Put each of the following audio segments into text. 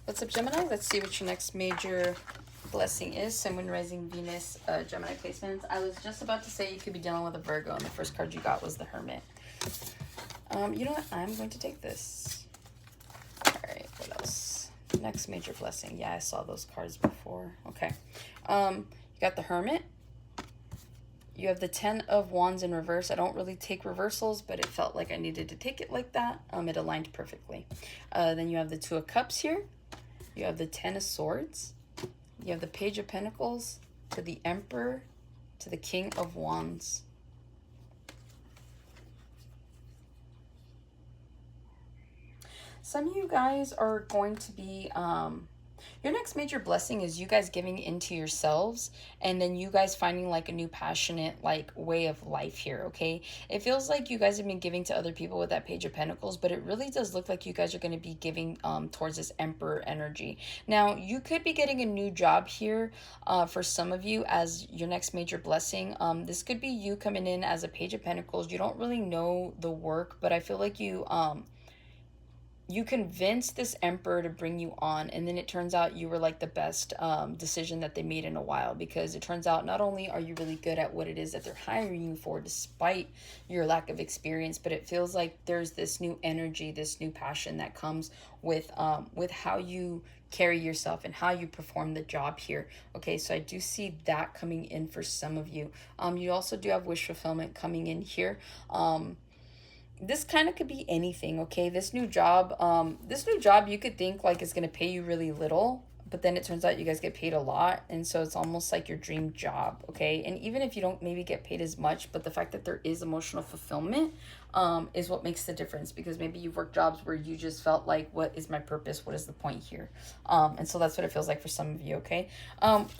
What's up, Gemini? Let's see what your next major blessing is. Sun, Moon, Rising, Venus, Gemini placements. I was just about to say you could be dealing with a Virgo, and the first card you got was the Hermit. You know what? I'm going to take this. All right, what else? Next major blessing. Yeah, I saw those cards before. Okay. You got the Hermit. You have the 10 of Wands in reverse. I don't really take reversals, but it felt like I needed to take it like that. It aligned perfectly. Then you have the 2 of Cups here. You have the 10 of Swords. You have the Page of Pentacles to the Emperor to the King of Wands. Some of you guys are going to be, your next major blessing is you guys giving into yourselves and then you guys finding like a new passionate like way of life here, okay? It feels like you guys have been giving to other people with that Page of Pentacles, but it really does look like you guys are going to be giving towards this Emperor energy. Now, you could be getting a new job here for some of you as your next major blessing. This could be you coming in as a Page of Pentacles. You don't really know the work, but I feel like you convinced this emperor to bring you on, and then it turns out you were like the best decision that they made in a while, because it turns out not only are you really good at what it is that they're hiring you for despite your lack of experience, but it feels like there's this new energy, this new passion that comes with how you carry yourself and how you perform the job here. Okay, so I do see that coming in for some of you. You also do have wish fulfillment coming in here. This kind of could be anything, okay? This new job you could think like is going to pay you really little, but then it turns out you guys get paid a lot, and so it's almost like your dream job, okay? And even if you don't maybe get paid as much, but the fact that there is emotional fulfillment is what makes the difference, because maybe you've worked jobs where you just felt like, what is my purpose? What is the point here? And so that's what it feels like for some of you, okay?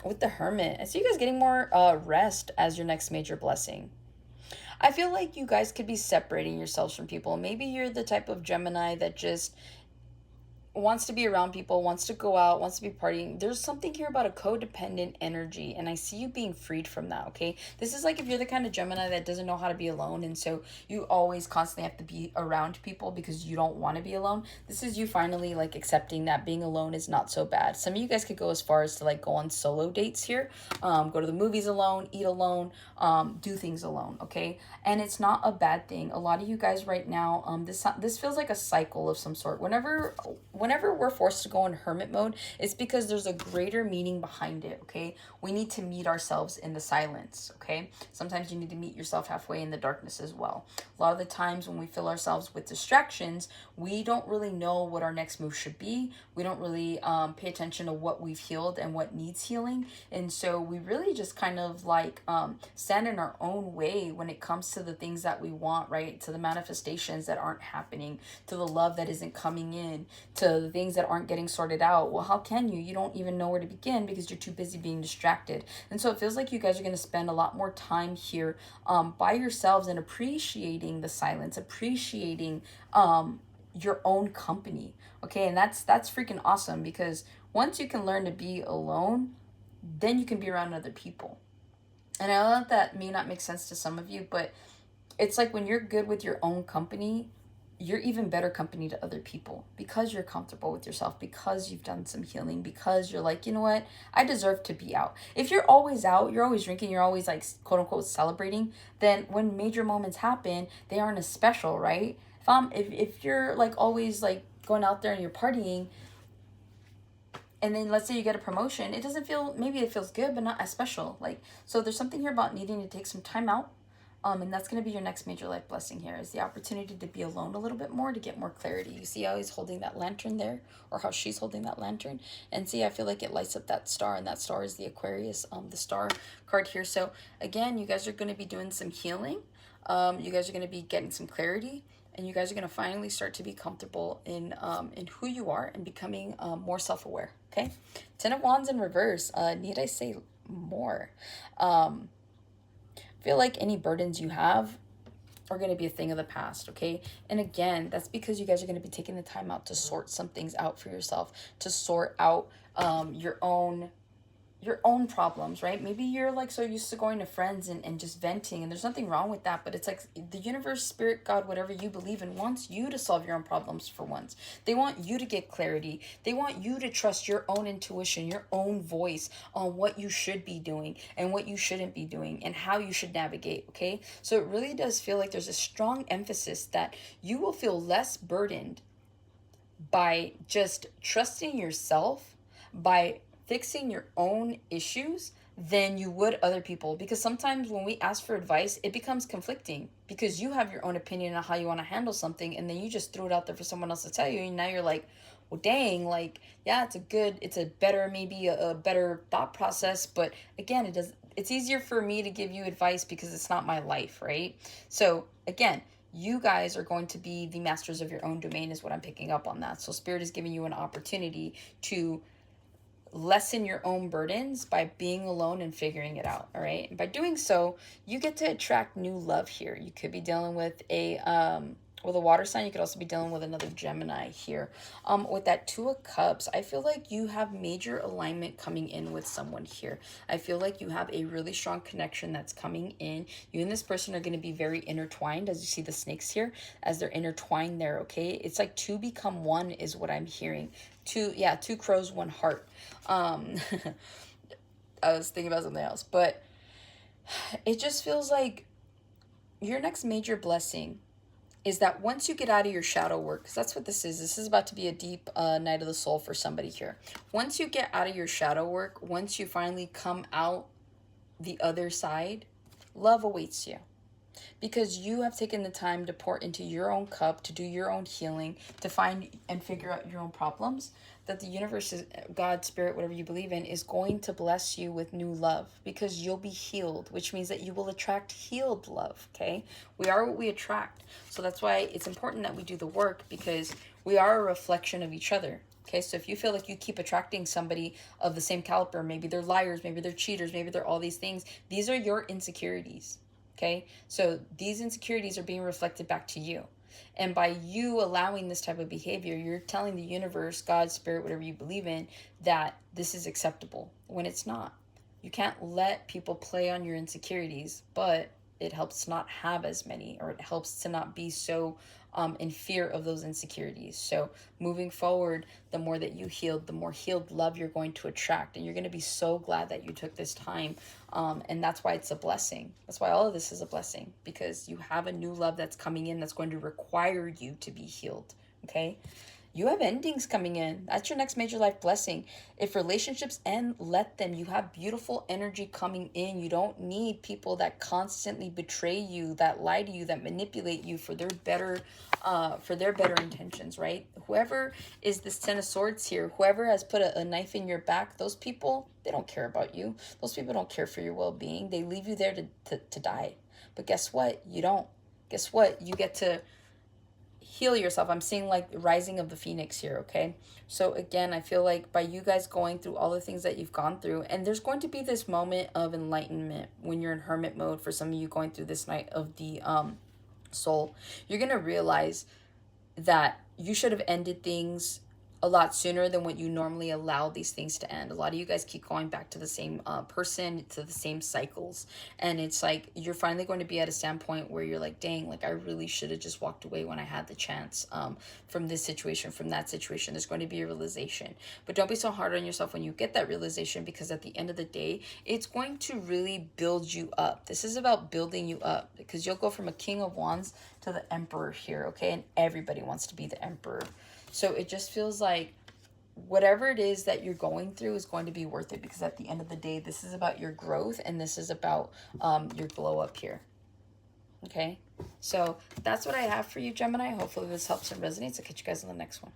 With the Hermit, I see you guys getting more rest as your next major blessing. I feel like you guys could be separating yourselves from people. Maybe you're the type of Gemini that just wants to be around people, wants to go out, wants to be partying. There's something here about a codependent energy, and I see you being freed from that, okay? This is like if you're the kind of Gemini that doesn't know how to be alone, and so you always constantly have to be around people because you don't want to be alone. This is you finally like accepting that being alone is not so bad. Some of you guys could go as far as to like go on solo dates here, go to the movies alone, eat alone, do things alone, okay? And it's not a bad thing. A lot of you guys right now, this feels like a cycle of some sort. Whenever we're forced to go in hermit mode, it's because there's a greater meaning behind it, okay? We need to meet ourselves in the silence, okay? Sometimes you need to meet yourself halfway in the darkness as well. A lot of the times when we fill ourselves with distractions, we don't really know what our next move should be. We don't really pay attention to what we've healed and what needs healing. And so we really just kind of like stand in our own way when it comes to the things that we want, right? To the manifestations that aren't happening, to the love that isn't coming in, to the things that aren't getting sorted out. Well, how can you? You don't even know where to begin because you're too busy being distracted. And so it feels like you guys are going to spend a lot more time here by yourselves and appreciating the silence, appreciating your own company. Okay, and that's freaking awesome, because once you can learn to be alone, then you can be around other people. And I know that may not make sense to some of you, but it's like when you're good with your own company, you're even better company to other people because you're comfortable with yourself, because you've done some healing, because you're like, you know what, I deserve to be out. If you're always out, you're always drinking, you're always like quote unquote celebrating, then when major moments happen, they aren't as special, right? If you're like always like going out there and you're partying, and then let's say you get a promotion, it doesn't feel, maybe it feels good, but not as special. Like, so there's something here about needing to take some time out. And that's going to be your next major life blessing here, is the opportunity to be alone a little bit more, to get more clarity. You see how he's holding that lantern there, or how she's holding that lantern? And see, I feel like it lights up that star, and that star is the Aquarius, the star card here. So again, you guys are going to be doing some healing. You guys are going to be getting some clarity, and you guys are going to finally start to be comfortable in who you are and becoming more self-aware, okay? 10 of Wands in reverse. Need I say more? Feel like any burdens you have are going to be a thing of the past, okay? And again, that's because you guys are going to be taking the time out to sort some things out for yourself, to sort out your own your own problems, right? Maybe you're like so used to going to friends and just venting, and there's nothing wrong with that, but it's like the universe, spirit, God, whatever you believe in, wants you to solve your own problems for once. They want you to get clarity. They want you to trust your own intuition, your own voice on what you should be doing and what you shouldn't be doing and how you should navigate, okay? So it really does feel like there's a strong emphasis that you will feel less burdened by just trusting yourself, by fixing your own issues than you would other people. Because sometimes when we ask for advice, it becomes conflicting because you have your own opinion on how you want to handle something, and then you just throw it out there for someone else to tell you, and now you're like, well, dang, like, yeah, it's a better, maybe a better thought process, but again, it's easier for me to give you advice because it's not my life, right? So again, you guys are going to be the masters of your own domain, is what I'm picking up on that. So spirit is giving you an opportunity to lessen your own burdens by being alone and figuring it out. All right, and by doing so, you get to attract new love here. You could be dealing with a water sign. You could also be dealing with another Gemini here. With that Two of Cups, I feel like you have major alignment coming in with someone here. I feel like you have a really strong connection that's coming in. You and this person are going to be very intertwined, as you see the snakes here, as they're intertwined there, okay? It's like two become one is what I'm hearing. Two crows, one heart. I was thinking about something else, but it just feels like your next major blessing is that once you get out of your shadow work, because that's what this is about to be a deep night of the soul for somebody here. Once you get out of your shadow work, once you finally come out the other side, love awaits you. Because you have taken the time to pour into your own cup, to do your own healing, to find and figure out your own problems, that the universe, is God, spirit, whatever you believe in, is going to bless you with new love because you'll be healed, which means that you will attract healed love, okay? We are what we attract. So that's why it's important that we do the work, because we are a reflection of each other. Okay, so if you feel like you keep attracting somebody of the same caliber, maybe they're liars, maybe they're cheaters, maybe they're all these things, these are your insecurities. Okay, so these insecurities are being reflected back to you. And by you allowing this type of behavior, you're telling the universe, God, spirit, whatever you believe in, that this is acceptable when it's not. You can't let people play on your insecurities, but it helps not have as many, or it helps to not be so in fear of those insecurities. So moving forward, the more that you healed, the more healed love you're going to attract. And you're going to be so glad that you took this time. And that's why it's a blessing. That's why all of this is a blessing, because you have a new love that's coming in that's going to require you to be healed. Okay? You have endings coming in. That's your next major life blessing. If relationships end, let them. You have beautiful energy coming in. You don't need people that constantly betray you, that lie to you, that manipulate you for their better intentions, right? Whoever is this Ten of Swords here, whoever has put a knife in your back, those people, they don't care about you. Those people don't care for your well-being. They leave you there to die. But guess what? You don't. Guess what? You get to heal yourself. I'm seeing like the rising of the phoenix here, okay? So again, I feel like by you guys going through all the things that you've gone through, and there's going to be this moment of enlightenment when you're in hermit mode. For some of you going through this night of the soul, you're gonna realize that you should have ended things a lot sooner than what you normally allow these things to end. A lot of you guys keep going back to the same person, to the same cycles. And it's like, you're finally going to be at a standpoint where you're like, dang, like I really should have just walked away when I had the chance from this situation, from that situation. There's going to be a realization. But don't be so hard on yourself when you get that realization, because at the end of the day, it's going to really build you up. This is about building you up, because you'll go from a King of Wands to the Emperor here, okay? And everybody wants to be the Emperor. So it just feels like whatever it is that you're going through is going to be worth it, because at the end of the day, this is about your growth, and this is about your glow up here. Okay? So that's what I have for you, Gemini. Hopefully this helps and resonates. I'll catch you guys on the next one.